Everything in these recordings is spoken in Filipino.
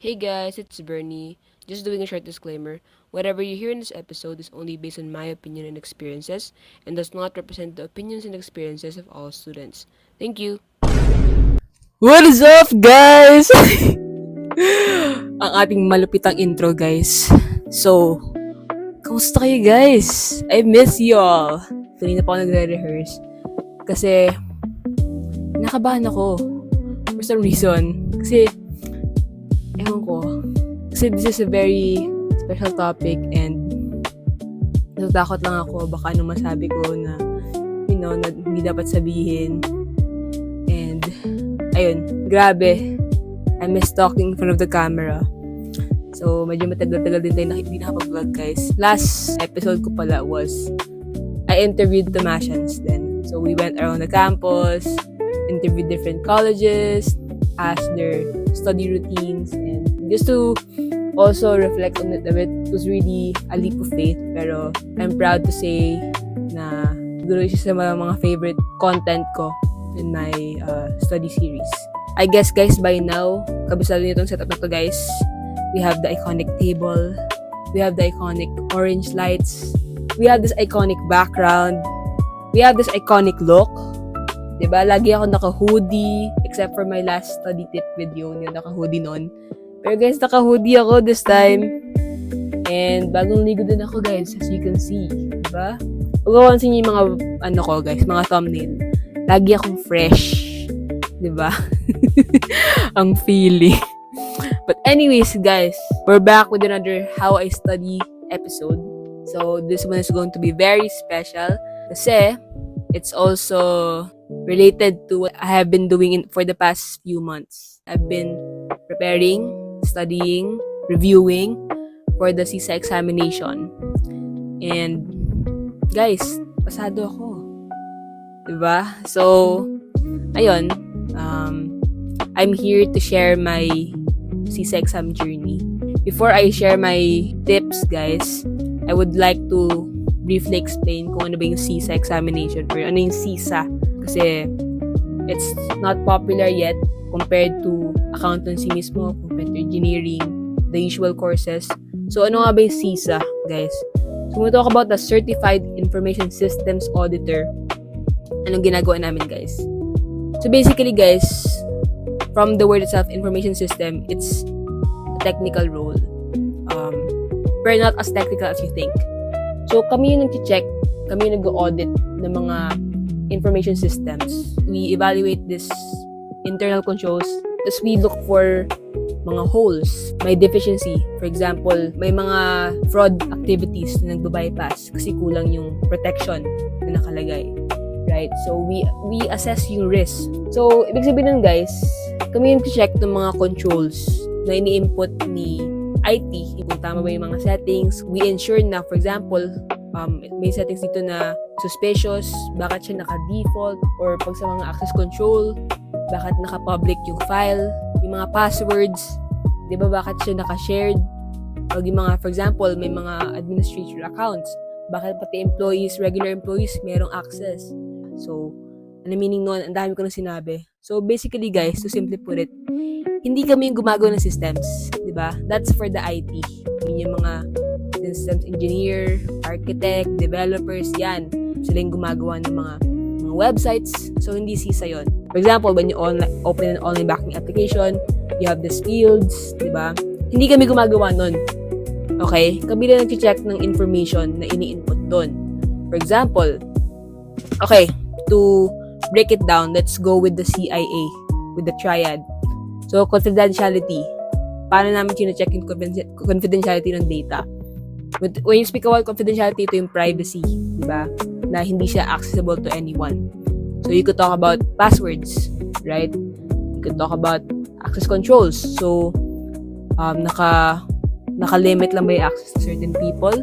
Hey guys, it's Bernie. Just doing a short disclaimer. Whatever you hear in this episode is only based on my opinion and experiences and does not represent the opinions and experiences of all students. Thank you. What is up, guys? Ang ating malupitang intro, guys. So, kamusta kayo, guys? I miss you all. Kanina pa ako nagre-rehearse. Kasi, nakabahan ako. For some reason. Kasi, ewan ko. Kasi this is a very special topic and natatakot lang ako. Baka anong masabi ko na, na hindi dapat sabihin. And, ayun, grabe. I miss talking in front of the camera. So, medyo matagal-tagal din tayo hindi nakapag-vlog, guys. Last episode ko pala was, I interviewed the Mashans then. So, we went around the campus, interviewed different colleges, asked their study routines, and just to also reflect on it a bit. It was really a leap of faith, pero I'm proud to say na siguro isa sa mga favorite content ko in my study series. I guess, guys, by now, kabisado niyo itong setup na to, guys. We have the iconic table. We have the iconic orange lights. We have this iconic background. We have this iconic look. Diba? Lagi ako naka-hoodie, except for my last study tip video, hindi naka-hoodie nun. Pero guys, naka-hoodie ako this time. And bagong ligo din ako, guys, as you can see. Diba? Huwag ko yung mga, guys, mga thumbnail. Lagi akong fresh. Diba? Ang feeling. But anyways, guys, we're back with another How I Study episode. So, this one is going to be very special kasi it's also related to what I have been doing for the past few months. I've been preparing, studying, reviewing for the CISA examination. And, guys, pasado ako. Diba? So, ayun, I'm here to share my CISA exam journey. Before I share my tips, guys, I would like to briefly explain kung ano ba yung CISA examination or ano yung CISA. Kasi it's not popular yet compared to accountancy mismo, compared to engineering, the usual courses. So, ano nga ba yung CISA, guys? So, we'll talk about the Certified Information Systems Auditor. Anong ginagawa namin, guys? So, basically, guys, from the word itself, information system, it's a technical role. But not as technical as you think. So, kami yung nag-check, kami yung nag-audit ng mga information systems. We evaluate this internal controls, as we look for mga holes, may deficiency. For example, may mga fraud activities na nagbabypass kasi kulang yung protection na nakalagay. Right? So, we assess yung risk. So, ibig sabihin nun, guys, kami yung check ng mga controls na ini-input ni IT, kung tama ba yung mga settings. We ensure na, for example, may settings dito na suspicious, bakit siya naka-default, or pag sa mga access control, bakit naka-public yung file, yung mga passwords, di ba bakit siya naka-shared, pag yung mga, for example, may mga administrator accounts, bakit pati employees, regular employees, merong access. So, ano meaning nun? Ang dami ko na sinabi. So, basically, guys, to simply put it, hindi kami yung gumagawa ng systems, di ba? That's for the IT. Yung mga systems engineer, architect, developers, yan. Sila yung gumagawa ng mga websites. So, hindi CISA yun. For example, when you open an online banking application, you have these fields, di ba? Hindi kami gumagawa nun. Okay? Kami lang nag-check ng information na ini-input doon. For example, okay, to break it down, let's go with the CIA, with the triad. So, confidentiality. Paano namin chine-check yung confidentiality ng data? When you speak about confidentiality, ito yung privacy, di ba? Na hindi siya accessible to anyone. So, you could talk about passwords, right? You could talk about access controls. So, naka-limit lang ba yung access to certain people?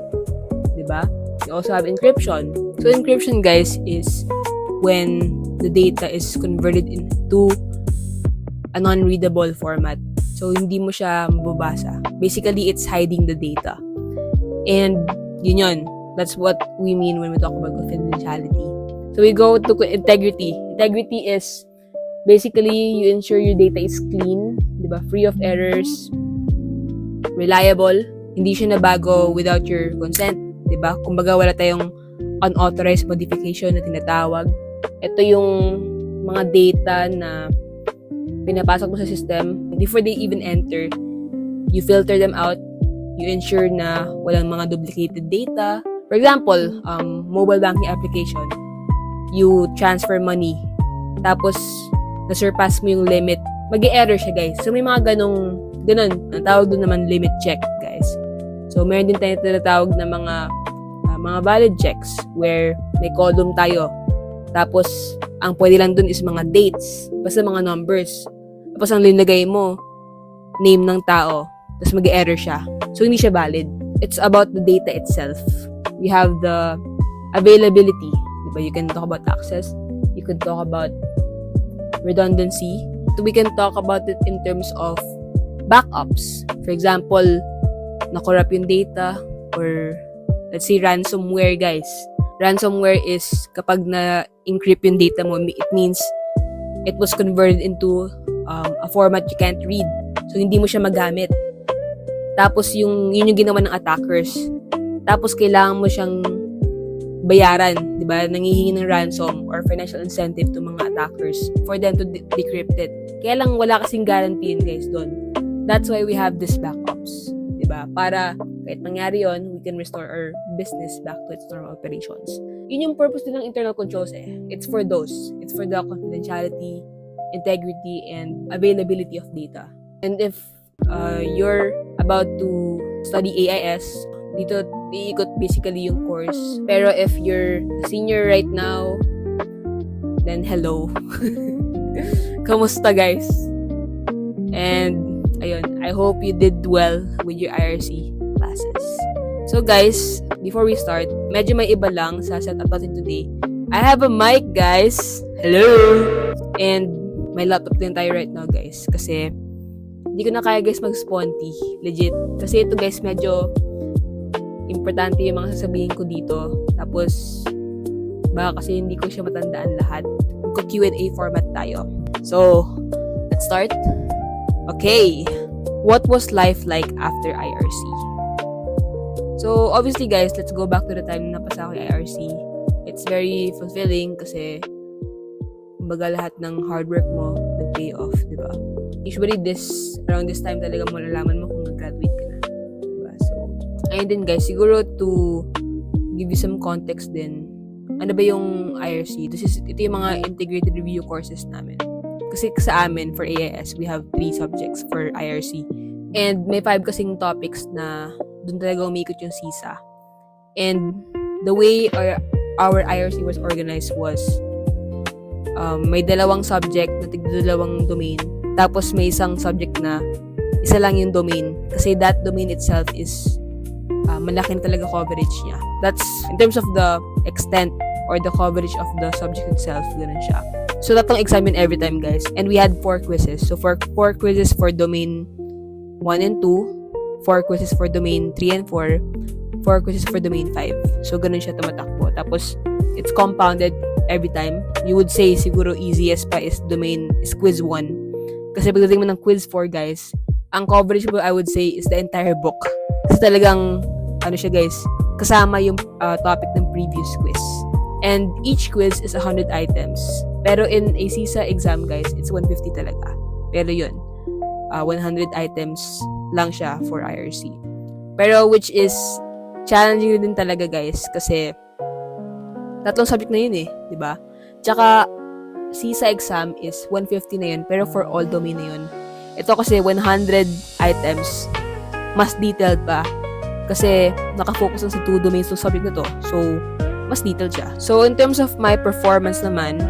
Di ba? You also have encryption. So, encryption, guys, is when the data is converted into a non-readable format. So, hindi mo siya mababasa. Basically, it's hiding the data. And, yun. That's what we mean when we talk about confidentiality. So, we go to integrity. Integrity is basically, you ensure your data is clean, di ba? Free of errors, reliable, hindi siya nabago without your consent, 'di ba? Kumbaga wala tayong unauthorized modification na tinatawag. Ito yung mga data na pinapasok mo sa system before they even enter. You filter them out. You ensure na walang mga duplicated data. For example, mobile banking application. You transfer money. Tapos, na-surpass mo yung limit. Mag-e-error siya, guys. So, may mga ganun. Ang tawag doon naman limit check, guys. So, meron din tayo tinatawag na mga valid checks where may column tayo. Tapos, ang pwede lang dun is mga dates. Basta mga numbers. Tapos, ang linagay mo, name ng tao. Tapos, mag-error siya. So, hindi siya valid. It's about the data itself. We have the availability. Diba? You can talk about access. You can talk about redundancy. We can talk about it in terms of backups. For example, na-corrupt yung data or let's say ransomware, guys. Ransomware is kapag na-encrypt yung data mo, it means it was converted into a format you can't read. So, hindi mo siya magamit. Tapos, yun yung ginawa ng attackers. Tapos, kailangan mo siyang bayaran, di ba? Nangihingi ng ransom or financial incentive to mga attackers for them to decrypt it. Kaya lang, wala kasing guarantee yun, guys, doon. That's why we have these backups, di ba? Para kahit mangyari yon, we can restore our business back to its normal operations. Yun yung purpose din ng internal controls eh. It's for those. It's for the confidentiality, integrity, and availability of data. And if you're about to study AIS, dito iikot basically yung course. Pero if you're a senior right now, then hello. Kamusta, guys? And ayun, I hope you did well with your IRC classes. So guys, before we start, medyo may iba lang sa setup natin today. I have a mic, guys. Hello! And may laptop din tayo right now, guys. Kasi hindi ko na kaya, guys, mag-sponty. Legit. Kasi ito, guys, medyo importante yung mga sasabihin ko dito. Tapos, baka kasi hindi ko siya matandaan lahat. Q&A format tayo. So, let's start. Okay. What was life like after IRC? So, obviously, guys, let's go back to the time na napasa ko yung IRC. It's very fulfilling kasi kumbaga lahat ng hard work mo nag-pay off, di ba? Usually, around this time talaga mo nalalaman mo kung nag-graduate ka na. Diba? So, ayun din, guys, siguro to give you some context din, ano ba yung IRC? Ito yung mga integrated review courses namin. Kasi sa amin, for AIS, we have 3 subjects for IRC. And may 5 kasing topics na doon talaga umikot yung CISA. And the way our IRC was organized was may 2 subject na tig-2 domain. Tapos may isang subject na isa lang yung domain. Kasi that domain itself is malaking talaga coverage niya. That's in terms of the extent or the coverage of the subject itself, ganun siya. So, 3 exam yun every time, guys. And we had 4 quizzes. So, 4 quizzes for domain 1 and 2, 4 quizzes for domain 3 and 4, 4 quizzes for domain 5. So, ganun siya tumatakbo. Tapos, it's compounded every time. You would say, siguro easiest pa is quiz 1. Kasi pagdating mo ng quiz 4, guys, ang coverage mo, I would say, is the entire book. Kasi talagang, siya, guys, kasama yung topic ng previous quiz. And each quiz is 100 items. Pero in a CISA exam, guys, it's 150 talaga. Pero yun, 100 items lang siya for IRC. Pero which is challenging din talaga, guys, kasi 3 subject na yun eh, di ba? Tsaka, CISA exam is 150 na yun, pero for all domain na yun. Ito kasi 100 items, mas detailed pa. Kasi nakafocus lang sa 2 domains ng subject na to. So, mas detailed siya. So, in terms of my performance naman,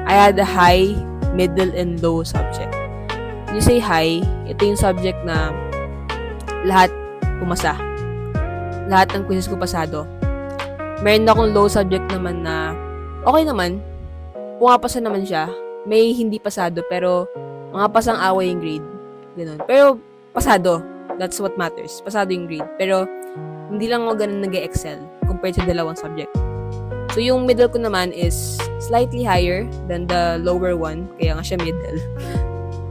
I had a high, middle, and low subject. When you say high, ito yung subject na lahat pumasa. Lahat ng quizzes ko pasado. Meron akong low subject naman na okay naman. Pumapasa naman siya. May hindi pasado, pero mga pasang away yung grade. Ganun. Pero, pasado. That's what matters. Pasado yung grade. Pero, hindi lang ako ganun nag-excel compared sa 2 subject. So, yung middle ko naman is slightly higher than the lower one. Kaya nga siya middle.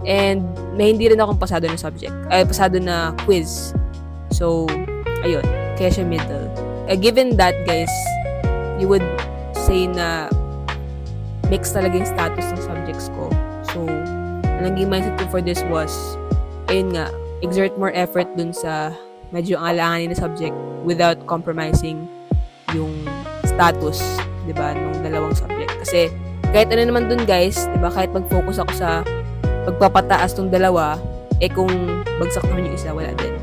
And may hindi rin akong pasado na subject. Pasado na quiz. So, ayun. Kaya siya middle. Given that, guys, you would say na mix talaga yung status ng subjects ko. So, ang naging mindset ko for this was, ayun nga, exert more effort dun sa medyo ang alanganin na subject without compromising yung status, di ba, ng dalawang subject. Kasi, kahit ano naman dun, guys, di ba, kahit mag-focus ako sa pagpapataas tong dalawa, kung bagsak naman yung isa, wala din.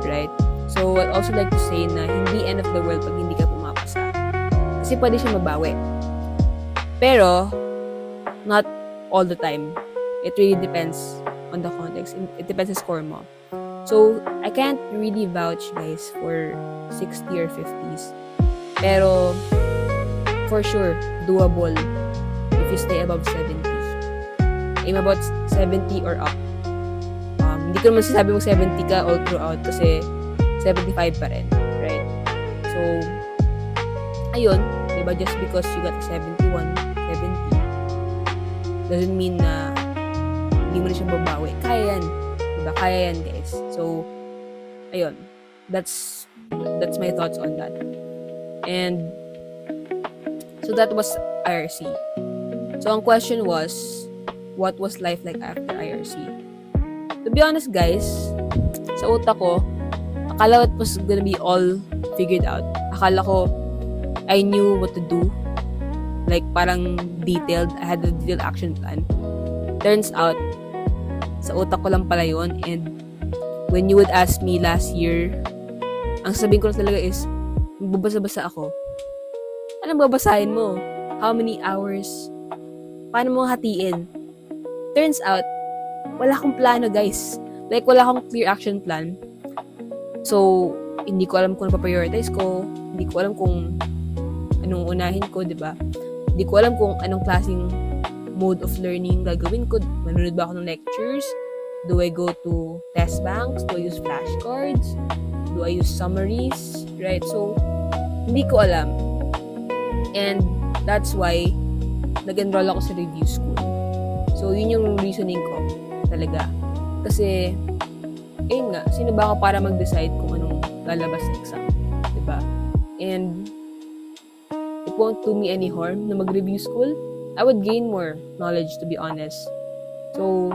Right? So, I'd also like to say na hindi end of the world pag hindi ka pumapasa. Kasi pwede siya mabawi. Pero, not all the time. It really depends on the context. It depends sa score mo. So, I can't really vouch, guys, for 60 or 50s. Pero, for sure, doable if you stay above 70. Aim about 70 or up. Hindi ko naman sasabi mo 70 ka all throughout kasi 75 pa rin, right? So, ayun, diba, just because you got 71, 70, doesn't mean na hindi mo na siya babawi. Kaya yan. Diba? Kaya yan, guys. So, ayun. That's my thoughts on that. And, so that was IRC. So, ang question was, what was life like after IRC? To be honest, guys, sa utak ko, akala ko it was gonna be all figured out. Akala ko, I knew what to do. Like, parang detailed. I had a detailed action plan. Turns out, sa utak ko lang pala yun. And, when you would ask me last year, ang sabihin ko lang talaga is, magbabasa-basa ako. Anong babasahin mo? How many hours? Paano mo hatiin? Turns out, wala akong plano, guys. Like, wala akong clear action plan. So, hindi ko alam kung ano pa-prioritize ko. Hindi ko alam kung anong unahin ko, di ba? Hindi ko alam kung anong klaseng mode of learning gagawin ko. Manunod ba ako ng lectures? Do I go to test banks? Do I use flashcards? Do I use summaries? Right? So, hindi ko alam. And that's why nag-enroll ako sa review school. So, yun yung reasoning ko talaga. Kasi, ayun nga, sino ba ako para mag-decide kung anong lalabas sa exam? Diba? And, it won't do me any harm na mag-review school. I would gain more knowledge, to be honest. So,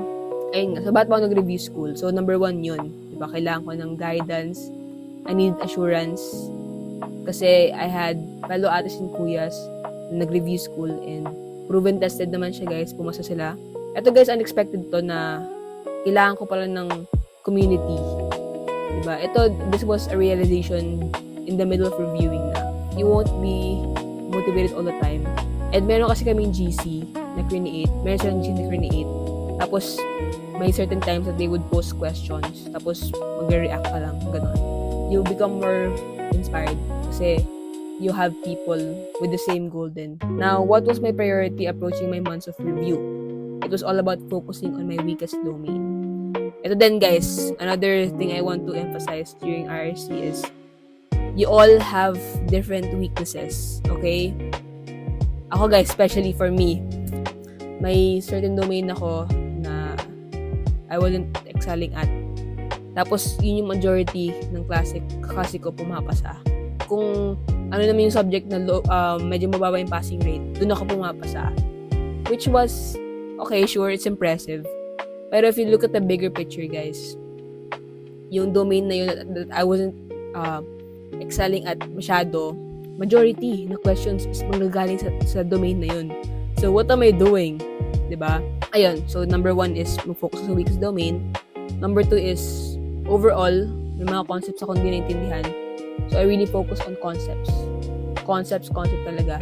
ayun nga, so ba't ba ako nag-review school? So, number 1 yun. Diba? Kailangan ko ng guidance. I need assurance. Kasi, I had fellow ates and kuyas na nag-review school and proven tested naman siya, guys. Pumasa sila. Ito, guys, unexpected to na kailangan ko pala ng community. Diba? This was a realization in the middle of reviewing na you won't be motivated all the time. And meron kasi kaming GC na create. Meron silang GC na create. Tapos, may certain times that they would post questions. Tapos, mag-react ka lang. Ganon. You become more inspired. Kasi, you have people with the same goal din. Now, what was my priority approaching my months of review? It was all about focusing on my weakest domain. Ito then, guys, another thing I want to emphasize during RRC is you all have different weaknesses, okay? Ako, guys, especially for me, may certain domain ako na I wasn't excelling at. Tapos, yun yung majority ng klase ko pumapasa. Kung ano naman yung subject na medyo mababa yung passing rate, dun ako pumapasa. Which was, okay, sure, it's impressive. Pero if you look at the bigger picture, guys, yung domain na yun that I wasn't excelling at masyado, majority na questions is manggagaling sa domain na yun. So, what am I doing? Diba? Ayun. So, number 1 is mag-focus sa weakest domain. Number 2 is, overall, may mga concepts akong hindi naintindihan. So, I really focus on concepts. Concept talaga.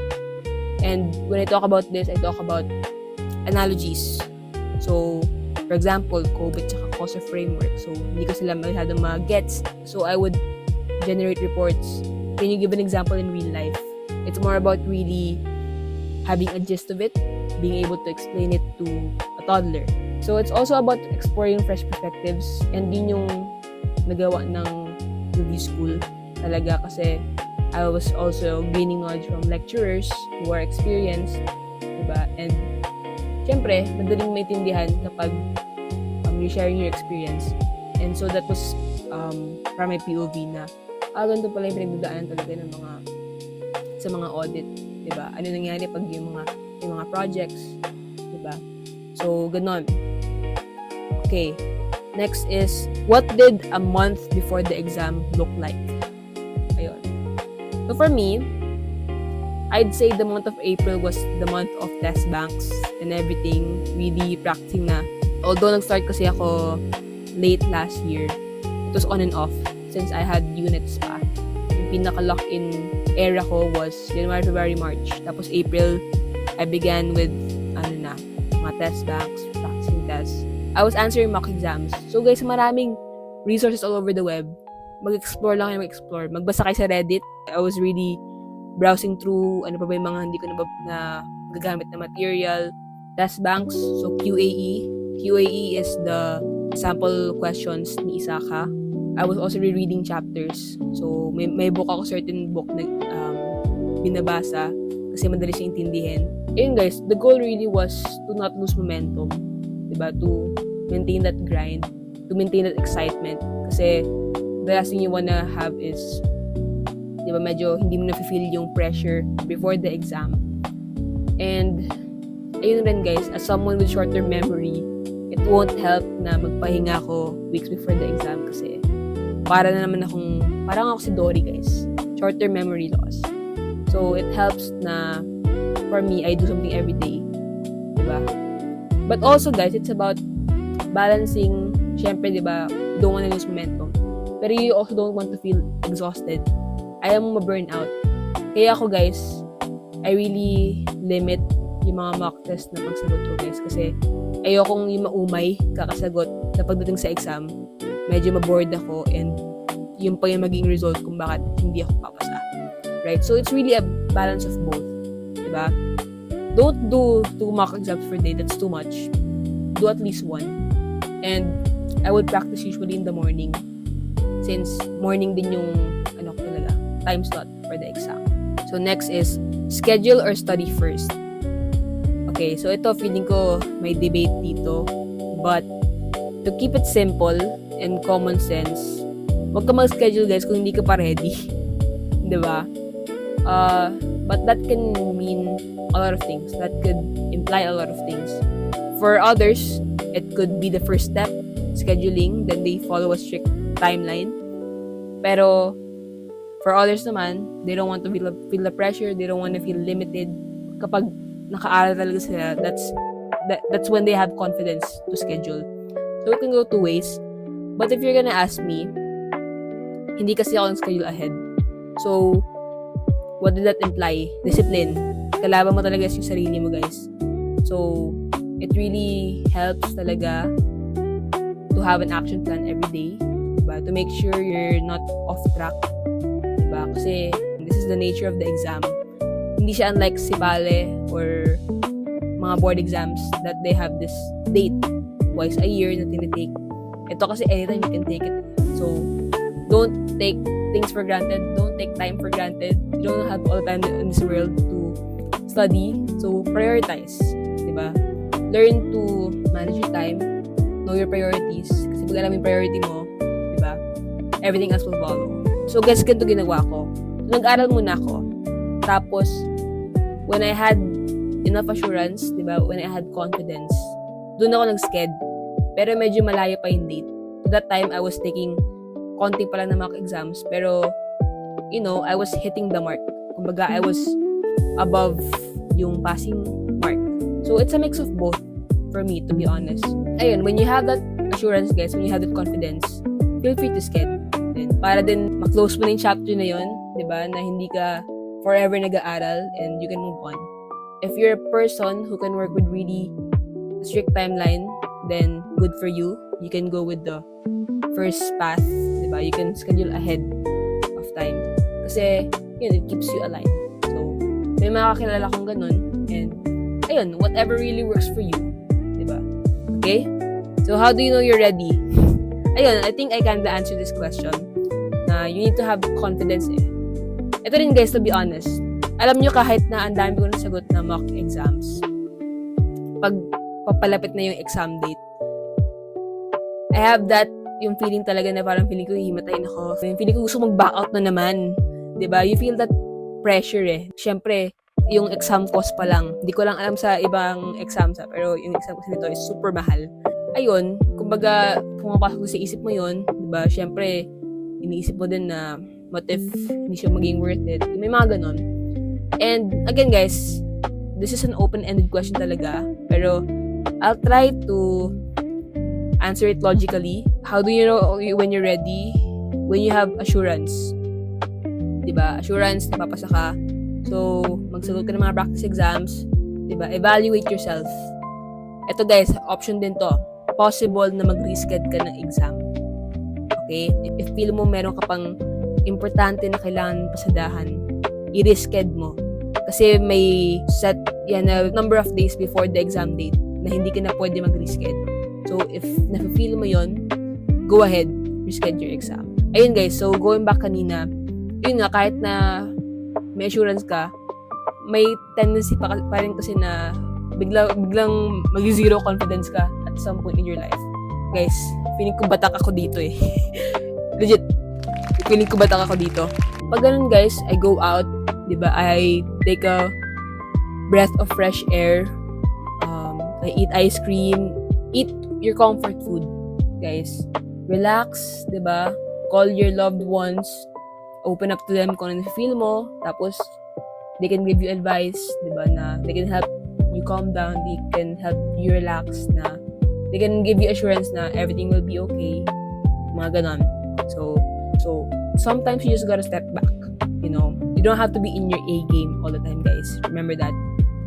And when I talk about this, I talk about analogies. So, for example, COBIT tsaka COSA framework. So, hindi ko sila masyadong gets. So, I would generate reports. Can you give an example in real life? It's more about really having a gist of it, being able to explain it to a toddler. So, it's also about exploring fresh perspectives, and din yung nagawa ng review school talaga kasi I was also gaining knowledge from lecturers who are experienced, diba? And syempre, madaling maintindihan kapag you're sharing your experience. And so that was from my POV na ganito pala yung pinagdadaanan talaga ng sa mga audit, 'di ba? Ano nangyari pag yung mga projects, 'di ba? So ganon. Okay. Next is, what did a month before the exam look like? Ayun. So for me, I'd say the month of April was the month of test banks and everything, really practicing na. Although nag-start kasi ako late last year, it was on and off since I had units pa. Yung pinaka-lock-in era ko was January, February, March. Tapos April, I began with mga test banks, practicing tests. I was answering mock exams. So guys, maraming resources all over the web. Mag-explore lang kayo, mag-explore. Magbasa kayo sa Reddit. I was really browsing through ano pa ba yung mga hindi ko na gagamit na material. Test banks, so QAE. QAE is the sample questions ni Isaka. I was also rereading chapters. So may book ako, certain book na binabasa kasi madali siya intindihin. Ayun guys, the goal really was to not lose momentum. Diba? To maintain that grind, to maintain that excitement. Kasi the last thing you wanna have is, diba, medyo hindi mo na-feel yung pressure before the exam. And, ayun rin guys, as someone with short-term memory, it won't help na magpahinga ako weeks before the exam kasi parang ako si Dory guys. Short-term memory loss. So, it helps na, for me, I do something every day. Diba? But also guys, it's about balancing, syempre, diba, you don't want to lose momentum. Pero you also don't want to feel exhausted. Ayaw mo ma-burn out. Kaya ako guys, I really limit yung mga mock test na pagsagot ko guys. Kasi ayokong yung maumay kakasagot na pagdating sa exam, medyo ma-bored ako and yun pa yung maging result kung bakit hindi ako papasa. Right? So it's really a balance of both. Diba? Don't do 2 mock exams per day. That's too much. Do at least 1. And I would practice usually in the morning. Since morning din yung time slot for the exam. So next is schedule or study first. Okay, so ito feeling ko may debate dito. But to keep it simple and common sense, wag ka mag-schedule guys kung hindi ka pa ready. 'Di ba? But that can mean a lot of things. That could imply a lot of things. For others, it could be the first step, scheduling, then they follow a strict timeline. Pero for others naman, they don't want to feel the pressure, they don't want to feel limited. Kapag naka-aral talaga sila, that's when they have confidence to schedule. So it can go 2 ways. But if you're gonna ask me, hindi kasi ako schedule ahead. So, what did that imply? Discipline. Kalaban mo talaga yung sarili mo, guys. So, it really helps talaga to have an action plan every day, diba? To make sure you're not off track, diba? Kasi this is the nature of the exam. Hindi siya unlike Sibale or mga board exams that they have this date twice a year na tinitake. Ito kasi anytime you can take it. So, don't take things for granted. Don't take time for granted. You don't have all the time in this world to study. So, prioritize. Diba? Learn to manage your time. Know your priorities. Kasi pag alam yung priority mo, diba? Everything else will follow. So, guys, ganito ginawa ko. Nag-aral muna ako. Tapos, when I had enough assurance, diba? When I had confidence, doon ako nag-sked. Pero medyo malayo pa yung date. So, that time, I was taking konti pala na mock exams. Pero, you know, I was hitting the mark. Kumbaga, I was above yung passing mark. So, it's a mix of both for me, to be honest. Ayun, when you have that assurance, guys, when you have that confidence, feel free to sked. Then, para din ma-close mo na yung chapter na yun, diba? Na hindi ka forever nag-aaral and you can move on. If you're a person who can work with really strict timeline, then good for you. You can go with the first path, diba? You can schedule ahead of time. Kasi, yun, it keeps you alive. So, may makakilala kong ganun. And, ayun, whatever really works for you. Diba? Okay? So, how do you know you're ready? Ayun, I think I can answer this question. Na you need to have confidence eh. Ito rin guys, to be honest. Alam nyo kahit na ang dami ko nasagot na mock exams, pag papalapit na yung exam date, I have that, yung feeling talaga na parang feeling ko hihimatayin ako. Yung feeling ko gusto mag-back out na naman. 'Di ba? You feel that pressure eh. Siyempre, yung exam cost pa lang. Hindi ko lang alam sa ibang exams pero yung exam cost nito is super mahal. Ayun, kumbaga, pumapasok sa isip mo yun, 'di ba? Siyempre, iniisip mo din na what if hindi siya maging worth it. May mga ganon. And again guys, this is an open-ended question talaga. Pero I'll try to answer it logically. How do you know when you're ready? When you have assurance. Diba? Assurance, napapasa ka. So, magsagot ka ng mga practice exams. Diba? Evaluate yourself. Ito guys, option din to. Possible na mag-reschedule ka ng exam. Okay? If feel mo meron ka pang importante na kailangan pasadahan, i-reschedule mo. Kasi may set yan na number of days before the exam date na hindi ka na pwede mag-reschedule. So, if na-feel mo yon, go ahead, reschedule your exam. Ayun guys, so going back kanina, yun nga, kahit na may assurance ka, may tendency pa rin kasi na biglang mag-zero confidence ka at some point in your life. Guys, feeling ko batak ako dito eh. Legit, feeling ko batak ako dito. Pag ganun guys, I go out, diba? I take a breath of fresh air. I eat ice cream. Eat your comfort food, guys. Relax, diba? Call your loved ones. Open up to them kung ano feel mo. Tapos, they can give you advice, diba? Na they can help you calm down. They can help you relax. Na they can give you assurance na everything will be okay. Mga ganon. So sometimes you just gotta step back. You know, you don't have to be in your A game all the time, guys. Remember that.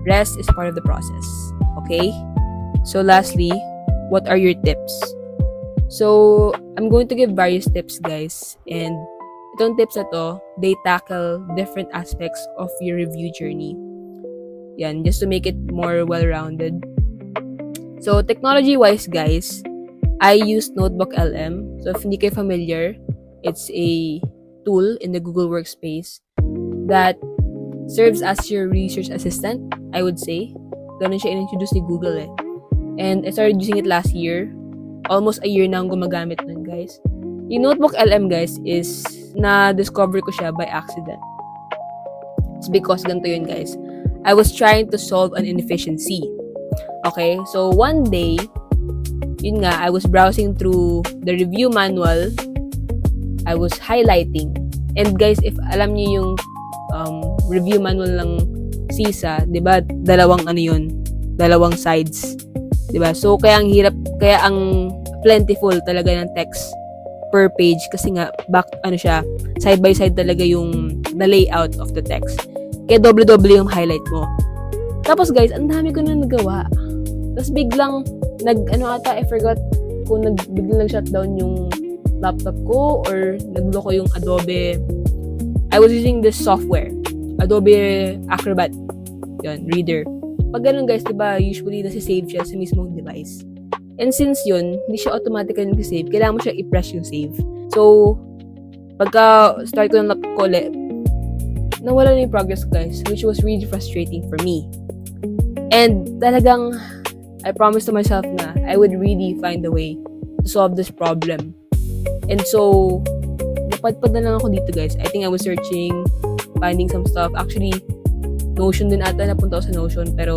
Rest is part of the process. Okay? So lastly, what are your tips? So, I'm going to give various tips, guys. And itong tips na to, they tackle different aspects of your review journey. Yan, just to make it more well-rounded. So, technology-wise, guys, I use Notebook LM. So, if hindi kayo familiar, it's a tool in the Google Workspace that serves as your research assistant, I would say. Ganun siya in-introduce ni Google eh. And I started using it last year. Almost a year na akong gumagamit nun, guys. Yung Notebook LM, guys, is na-discover ko siya by accident. It's because ganito yun, guys. I was trying to solve an inefficiency. Okay? So, one day, yun nga, I was browsing through the review manual. I was highlighting. And guys, if alam niyo yung review manual ng CISA, 'di ba? Dalawang sides. 'Di ba? So kaya ang plentiful talaga ng text per page kasi nga side by side talaga yung the layout of the text. Kaya doble-doble yung highlight mo. Tapos guys, ang dami ko na nagawa. Tapos biglang I forgot kung biglang nag-shutdown yung laptop ko or nagloko yung Adobe. I was using this software, Adobe Acrobat. Yun, Reader. Pag ganun guys, diba, usually nasi-save siya sa mismong device. And since yun, hindi siya automatically nag-save, kailangan mo siya i-press yung save. So, pagka start ko ng laptop ko ulit, nawala na yung progress guys, which was really frustrating for me. And talagang, I promised to myself na I would really find a way to solve this problem. And so, napadpad na lang ako dito guys. I think I was searching, finding some stuff. Actually, Notion din ata, napunta ako sa Notion. Pero,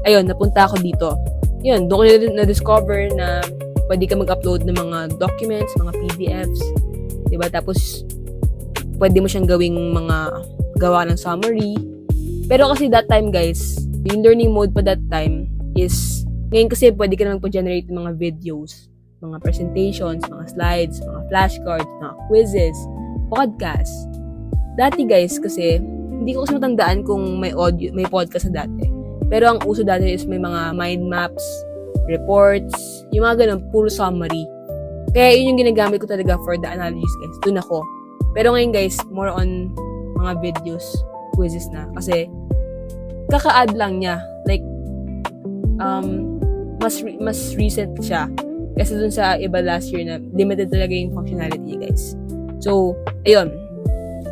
ayun, napunta ako dito. Yun, doon ko na-discover na pwede ka mag-upload ng mga documents, mga PDFs. Diba? Tapos, pwede mo siyang gawing mga gawa ng summary. Pero kasi that time guys, yung learning mode pa that time is, ngayon kasi pwede ka na magpa-generate ng mga videos, mga presentations, mga slides, mga flashcards, mga quizzes, podcasts. Dati guys, kasi, hindi ko kasi matandaan kung may podcast sa dati. Pero ang uso dati is may mga mind maps, reports, yung mga ganun, puro summary. Kaya yun yung ginagamit ko talaga for the analysis guys. Doon ako. Pero ngayon guys, more on mga videos, quizzes na. Kasi, kaka-add lang niya. Like, mas recent siya. Kasi dun sa iba last year na limited talaga yung functionality guys. So, ayun.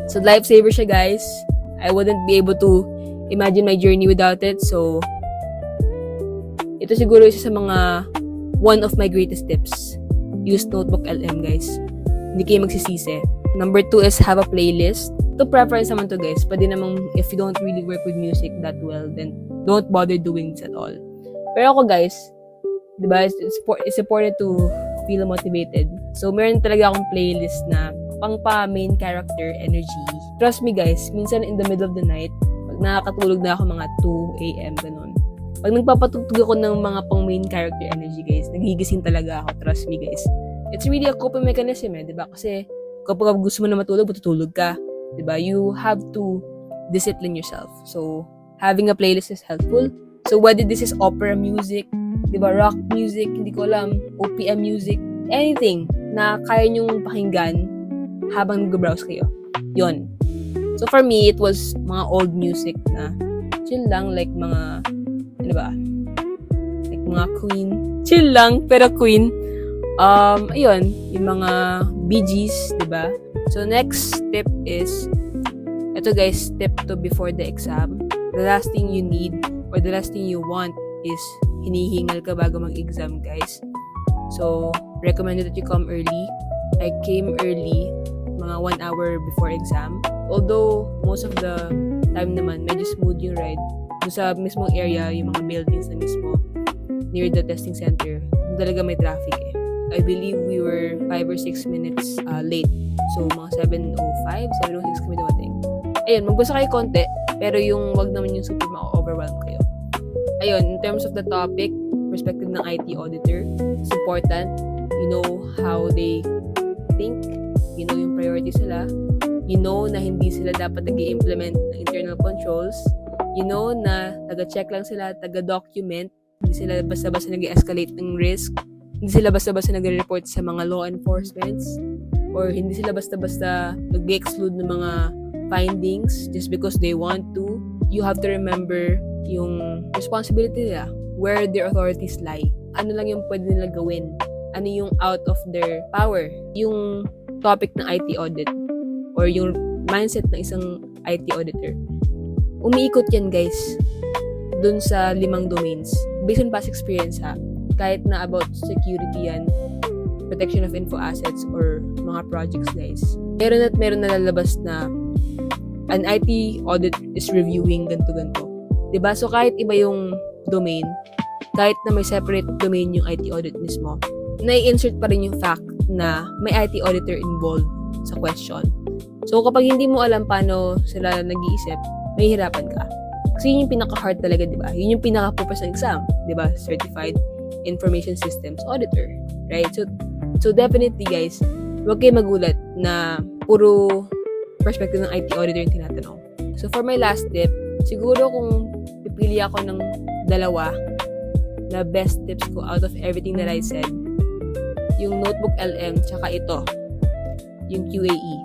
So, lifesaver siya guys. I wouldn't be able to imagine my journey without it. So, ito siguro isa sa mga one of my greatest tips. use Notebook LM, guys. Hindi kayo magsisisi. Number 2 is have a playlist. To preference naman to, guys. Pwede namang if you don't really work with music that well, then don't bother doing this at all. Pero ako, guys, diba, it's important to feel motivated. So, meron talaga akong playlist na pang main character energy. Trust me, guys, minsan in the middle of the night, pag nakakatulog na ako mga 2 a.m. ganun. Pag nagpapatugtog ako ng mga pang main character energy, guys, nagigising talaga ako. Trust me, guys. It's really a coping mechanism, diba? Kasi kapag gusto mo na matulog, matutulog ka. Diba? You have to discipline yourself. So, having a playlist is helpful. So, whether this is opera music, diba, rock music, hindi ko alam, OPM music, anything na kaya nyong pakinggan habang nag-browse kayo. Yon. So, for me, it was mga old music na chill lang, like mga, ano ba? Like mga Queen. Chill lang, pero Queen. Ayun, yung mga Bee Gees, diba? So, next tip is, ito guys, tip to before the exam. The last thing you need, or the last thing you want is hinihingal ka bago mag-exam, guys. So, recommended that you come early. I came early, mga 1 hour before exam. Although, most of the time naman, medyo smooth yung ride. Doon sa mismong area, yung mga buildings na mismo, near the testing center, talaga may traffic eh. I believe we were 5 or 6 minutes late. So, mga 7:05, 7:06 kami dumating. Ayun, magbasa kayo konti, pero yung wag naman yung super ma-overwhelm kayo. Ayun, in terms of the topic, perspective ng IT auditor, it's important. You know how they think. You know yung priorities nila. You know na hindi sila dapat nag-i-implement ng internal controls. You know na taga-check lang sila, taga-document. Hindi sila basta-basta nag-escalate ng risk. Hindi sila basta-basta nagre-report sa mga law enforcements, or hindi sila basta-basta nag-exclude ng mga findings just because they want to. You have to remember yung responsibility nila, where their authorities lie. Ano lang yung pwede nila gawin? Ano yung out of their power? Yung topic ng IT audit or yung mindset ng isang IT auditor. Umiikot yan, guys, dun sa 5 domains. Based on past experience, ha? Kahit na about security yan, protection of info assets, or mga projects, guys. Meron at meron na lalabas na an IT audit is reviewing ganto-ganto. Diba? So, kahit iba yung domain, kahit na may separate domain yung IT audit mismo, nai-insert pa rin yung fact na may IT auditor involved sa question. So, kapag hindi mo alam paano sila nag-iisip, may hirapan ka. Kasi yun yung pinaka-hard talaga, diba? Yun yung pinaka-purpose ng exam, diba? Certified Information Systems Auditor, right? So definitely, guys, huwag kayo magulat na puro perspective ng IT auditor yung tinatanong. So for my last tip, siguro kung pipili ako ng 2 na best tips ko out of everything that I said, yung Notebook LM, tsaka ito, yung QAE.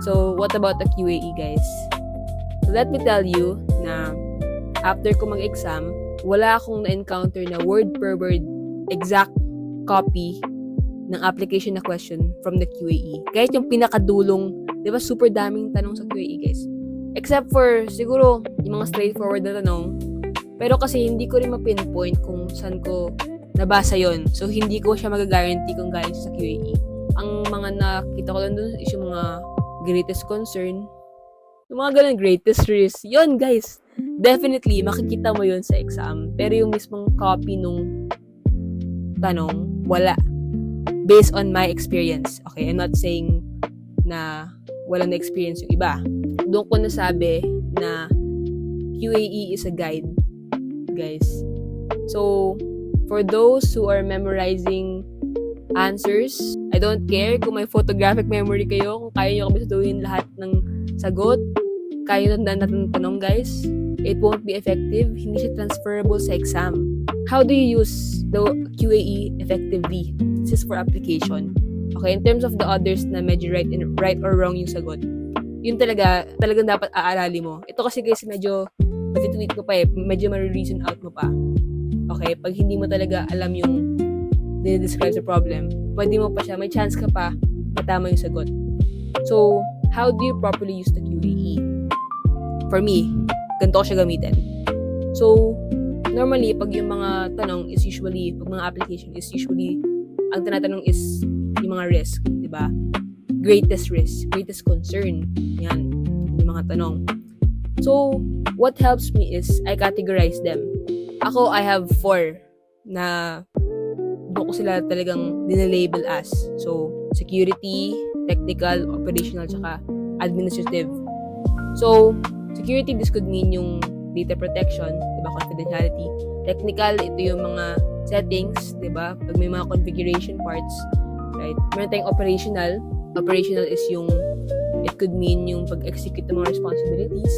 So what about the QAE, guys? So let me tell you na after ko mag-exam, wala akong na-encounter na word per word exact copy ng application na question from the QAE. Kahit yung pinakadulong, di ba, super daming tanong sa QAE, guys. Except for, siguro, yung mga straightforward na tanong. Pero kasi hindi ko rin ma-pinpoint kung saan ko nabasa yon. So, hindi ko siya mag-guarantee kung galing sa QAE. Ang mga nakita ko lang dun is yung mga greatest concern, yung mga ganun, greatest risk. Yon, guys. Definitely, makikita mo yun sa exam. Pero yung mismong copy nung tanong, wala. Based on my experience. Okay, I'm not saying na wala na experience yung iba. Doon ko nasabi na QAE is a guide, guys. So, for those who are memorizing answers, I don't care kung may photographic memory kayo, kung kaya nyo kabisatuhin lahat ng sagot, kaya nyo tandaan natin tanong, guys. It won't be effective. Hindi siya transferable sa exam. How do you use the QAE effectively? This is for application. Okay, in terms of the others na medyo right or wrong yung sagot, yun talagang dapat aarali mo. Ito kasi guys, medyo matitweet mo pa eh. Medyo ma-reason out mo pa. Okay, pag hindi mo talaga alam yung describe the problem, pwede mo pa siya, may chance ka pa matama yung sagot. So, how do you properly use the QAE? For me, ganito ko siya gamitin. So, normally, pag yung mga tanong is usually, pag mga application is usually, ang tinatanong is yung mga risk, di ba? Greatest risk, greatest concern. Yan, yung mga tanong. So, what helps me is I categorize them. Ako, I have 4 na doon ko sila talagang dinalabel as. So, security, technical, operational, tsaka administrative. So, security, this could mean yung data protection, diba, confidentiality. Technical, ito yung mga settings, diba, pag may mga configuration parts, right? Meron tayong operational. Operational is yung, it could mean yung pag-execute ng mga responsibilities.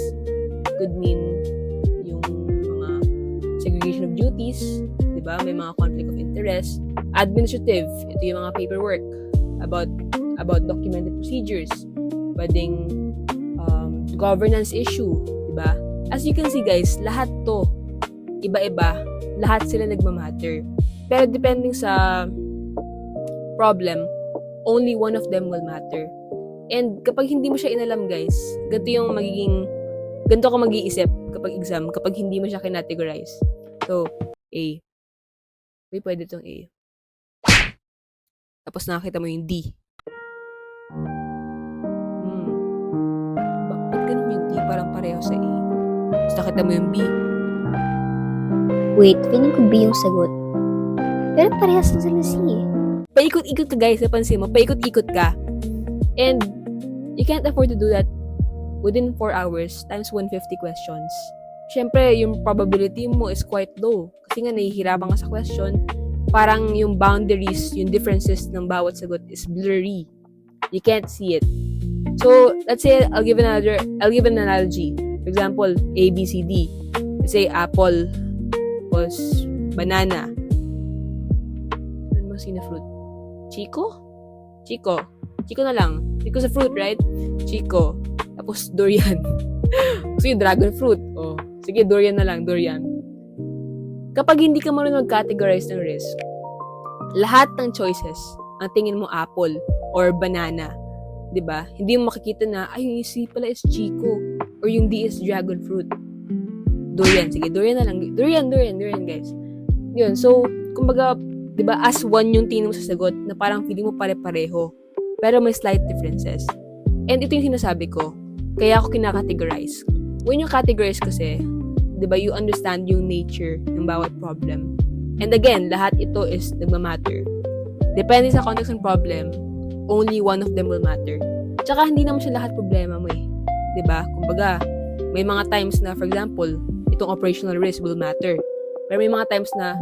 It could mean yung mga segregation of duties, diba, may mga conflict of interest. Administrative, ito yung mga paperwork about documented procedures. Pwedeng governance issue, diba? As you can see guys, lahat to, iba-iba, lahat sila nagmamatter. Pero depending sa problem, only one of them will matter. And kapag hindi mo siya inalam guys, ganito ka mag-iisip kapag exam, kapag hindi mo siya kinategorize. So, A. Uy, pwede itong A. Tapos nakakita mo yung D. Ba't ganun yung D? Parang pareho sa A. Tapos nakita mo yung B. Wait, feeling ko B yung sagot. Pero parehas lang sila C eh. Paikot-ikot ka guys, napansin mo, paikot-ikot ka. And you can't afford to do that within 4 hours times 150 questions. Siyempre, yung probability mo is quite low. Kasi nga, nahihirapan ka sa question. Parang yung boundaries, yung differences ng bawat sagot is blurry. You can't see it. So, let's say, I'll give an analogy. For example, A, B, C, D. Let's say, apple, tapos banana. Ano ba sino fruit? Chico na lang. Chico sa fruit, right? Chico. Tapos durian. Sige, dragon fruit. Oh, sige, durian na lang, durian. Kapag hindi ka marunong mag-categorize ng risk, lahat ng choices, ang tingin mo apple or banana, 'di ba? Hindi mo makikita na ay yung C pala is Chico or yung D is dragon fruit. Durian, sige, durian na lang. Durian guys. Yun, so kumbaga, 'di ba, as one yung tingin mo sa sagot na parang feeling mo pare-pareho, pero may slight differences. And ito yung sinasabi ko, kaya ako kinakategorize. When you categorize kasi, 'di ba, you understand yung nature ng bawat problem. And again, lahat ito is nagmamatter. Depende sa context ng problem, only one of them will matter. Tsaka hindi naman siya lahat problema mo eh. 'Di ba? Kumbaga, may mga times na, for example, itong operational risk will matter. Pero may mga times na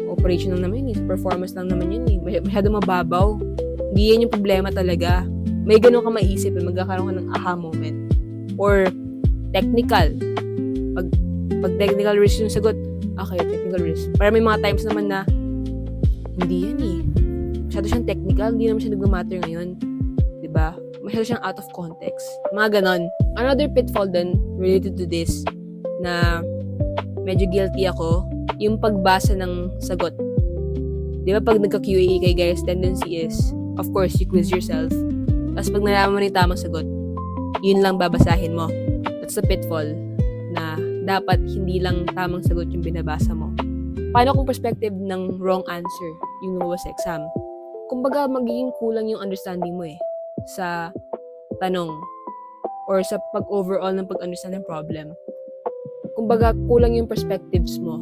operational naman yun eh, performance lang naman yun eh. Masyado mababaw. Hindi yan yung problema talaga. May ganun ka maisip eh, magkakaroon ka ng aha moment. Or technical. Pag technical risk yung sagot, okay, technical risk. Pero may mga times naman na hindi yan eh. Masyado siyang technical, hindi naman siya nagmamatter ngayon. Diba? Masyado siyang out of context. Mga ganon. Another pitfall din related to this na medyo guilty ako, yung pagbasa ng sagot. Diba pag nagka-QA kay guys, tendency is, of course, you quiz yourself. Tapos pag nalaman mo na yung tamang sagot, yun lang babasahin mo. That's the pitfall na dapat hindi lang tamang sagot yung binabasa mo. Paano kung perspective ng wrong answer yung lumabas sa exam? Kumbaga, magiging kulang yung understanding mo eh sa tanong or sa pag-overall ng pag-understand ng problem. Kumbaga, kulang yung perspectives mo.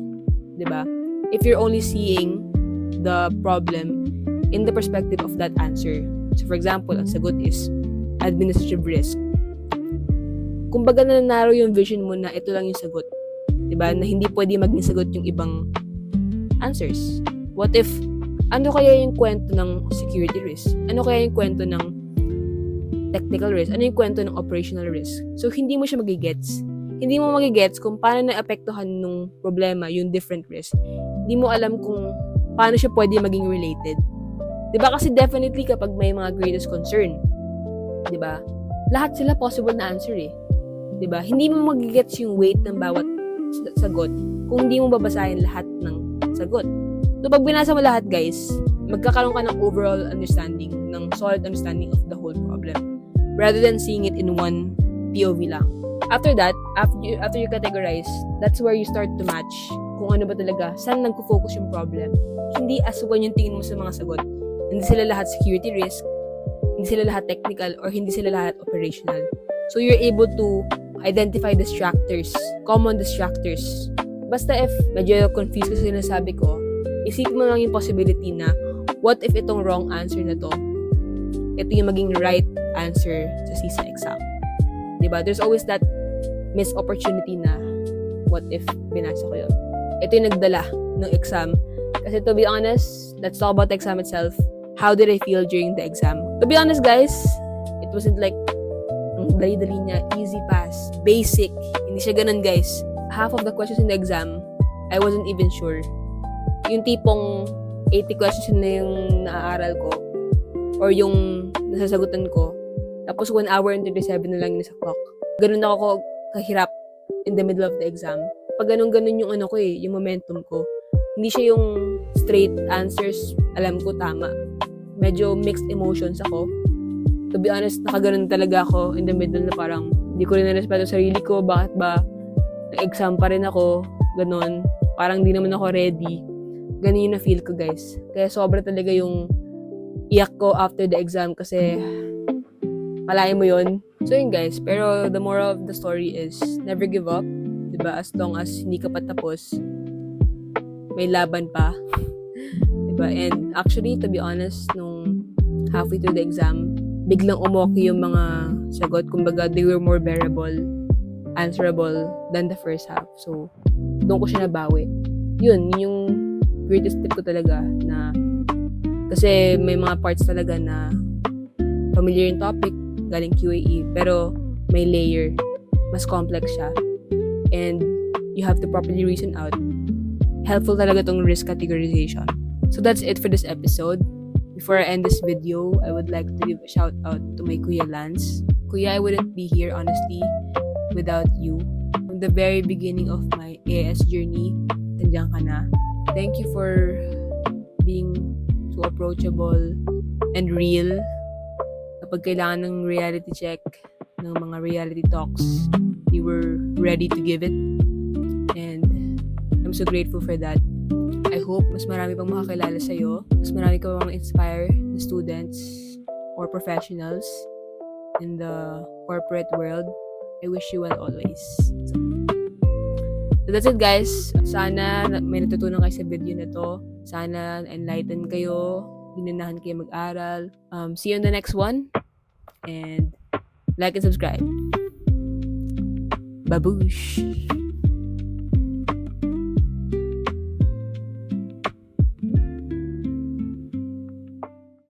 'Di ba? If you're only seeing the problem in the perspective of that answer. So, for example, ang sagot is administrative risk. Kumbaga, nanaro yung vision mo na ito lang yung sagot. 'Di ba? Na hindi pwede maging sagot yung ibang answers. What if, ano kaya yung kwento ng security risk? Ano kaya yung kwento ng technical risk? Ano yung kwento ng operational risk? So, hindi mo siya magigets. Hindi mo magigets kung paano naapektuhan nung problema yung different risk. Hindi mo alam kung paano siya pwede maging related. Diba? Kasi definitely kapag may mga greatest concern, diba? Lahat sila possible na answer eh. Diba? Hindi mo magigets yung weight ng bawat sagot kung hindi mo babasahin lahat ng sagot. So, pag binasa mo lahat, guys, magkakaroon ka ng overall understanding, ng solid understanding of the whole problem, rather than seeing it in one POV lang. After that, after you categorize, that's where you start to match kung ano ba talaga, saan nagpo-focus yung problem. Hindi as one yung tingin mo sa mga sagot. Hindi sila lahat security risk, hindi sila lahat technical, or hindi sila lahat operational. So you're able to identify distractors, common distractors. Basta if medyo confused ka sa sinasabi ko, isipin mo lang yung possibility na what if itong wrong answer na to, ito yung maging right answer sa CISA exam. Diba? There's always that missed opportunity na what if binasa ko yun. Ito yung nagdala ng exam. Kasi to be honest, let's talk about the exam itself. How did I feel during the exam? To be honest, guys, it wasn't like ang dali-dali niya, easy pass, basic. Hindi siya ganun, guys. Half of the questions in the exam, I wasn't even sure. Yung tipong 80 questions na yung naaaral ko or yung nasasagutan ko. Tapos 1 hour and 37 na lang yung nasa clock. Ganun ako kahirap in the middle of the exam. Pag ganun yung ano ko yung momentum ko. Hindi siya yung straight answers, alam ko tama. Medyo mixed emotions ako. To be honest, nakaganon talaga ako in the middle na parang hindi ko rin na-respeto sarili ko. Bakit ba? Nag-exam pa rin ako. Ganon. Parang di naman ako ready. Ganon yung na-feel ko, guys. Kaya sobra talaga yung iyak ko after the exam kasi palayan mo yun. So yun, guys. Pero the moral of the story is never give up. Diba? As long as hindi ka pa tapos, may laban pa. Diba? And actually, to be honest, nung halfway through the exam, biglang umoki yung mga sagot. Kumbaga, they were more bearable, answerable than the first half. So, doon ko siya nabawi. Yun yung greatest tip ko talaga na kasi may mga parts talaga na familiar yung topic, galing QAE, pero may layer. Mas complex siya. And you have to properly reason out. Helpful talaga tong risk categorization. So, that's it for this episode. Before I end this video, I would like to give a shout out to my Kuya Lance. Kuya, I wouldn't be here, honestly, without you. From the very beginning of my AS journey, nandiyan ka na. Thank you for being so approachable and real. Kapag kailangan ng reality check, ng mga reality talks, you were ready to give it. And I'm so grateful for that. I hope mas marami pang makakilala sa'yo. Mas marami ka pang inspire na students or professionals in the corporate world. I wish you well always. So that's it, guys. Sana may natutunan kayo sa video na to. Sana enlighten kayo. Ginanahan kayo mag-aral. See you in the next one. And like and subscribe. Baboosh!